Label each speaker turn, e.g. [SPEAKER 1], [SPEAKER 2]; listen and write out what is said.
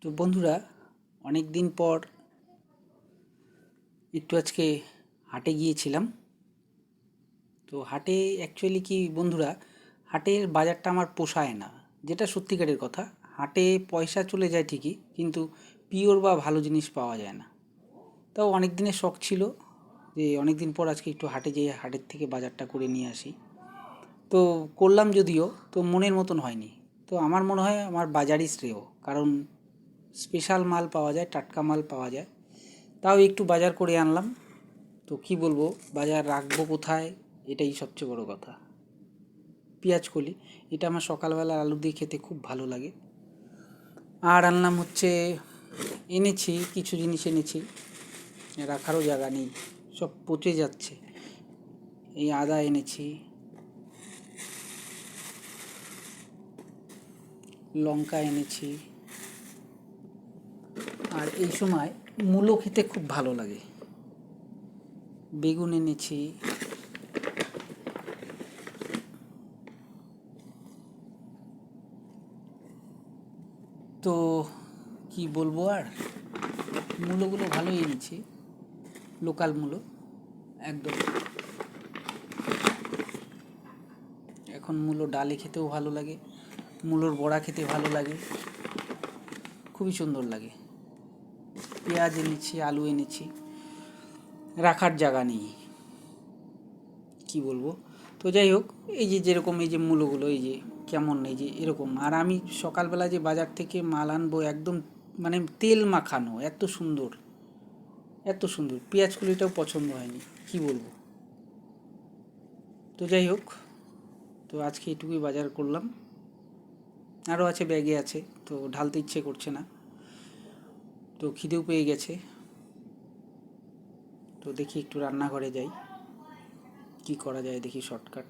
[SPEAKER 1] তো বন্ধুরা, অনেক দিন পর একটু আজকে হাটে গিয়েছিলাম। তো হাটে অ্যাকচুয়ালি কি বন্ধুরা, হাটের বাজারটা আমার পোষায় না, যেটা সত্যিকারের কথা। হাটে পয়সা চলে যায় ঠিকই, কিন্তু পিওর বা ভালো জিনিস পাওয়া যায় না। তাও অনেক দিনের শখ ছিল যে অনেক দিন পর আজকে একটু হাটে যেয়ে হাটের থেকে বাজারটা করে নিয়ে আসি। তো করলাম, যদিও তো মনের মতন হয়নি। তো আমার মনে হয় আমার বাজারই শ্রেয়, কারণ স্পেশাল মাল পাওয়া যায়, টাটকা মাল পাওয়া যায়। তাও একটু বাজার করে আনলাম। তো কি বলবো, বাজার রাখবো কোথায়, এটাই সবচেয়ে বড় কথা। পেঁয়াজ কলি, এটা আমার সকালবেলা আলু দিয়ে খেতে খুব ভালো লাগে। আর আনলাম হচ্ছে, এনেছি কিছু জিনিস এনেছি, রাখারও জায়গা নেই, সব পচে যাচ্ছে। এই আদা এনেছি, লঙ্কা এনেছি, আর এই সময় মূলো খেতে খুব ভালো লাগে। বেগুন এনেছি। তো কি বলবো আর, মূলোগুলো ভালোই এনেছি, লোকাল মূলো একদম। এখন মূলো ডালে খেতেও ভালো লাগে, মূলোর বড়া খেতে ভালো লাগে, খুবই সুন্দর লাগে। পেঁয়াজ এনেছি, আলু এনেছি, রাখার জায়গা নেই, কি বলবো। তো যাই হোক, এই যে যেরকম এই যে মূলোগুলো, এই যে কেমন, এই যে এরকম। আর আমি সকালবেলা যে বাজার থেকে মাল আনবো, একদম মানে তেল মাখানো, এত সুন্দর, এত সুন্দর। পেঁয়াজ কলিটাও পছন্দ হয়নি, কি বলবো। তো যাই হোক, তো আজকে এটুকুই বাজার করলাম। আরও আছে, ব্যাগে আছে, তো ঢালতে ইচ্ছে করছে না। তো খিদেও পেয়ে গেছে। তো দেখি একটু রান্নাঘরে যাই, কি করা যায় দেখি শর্টকাট।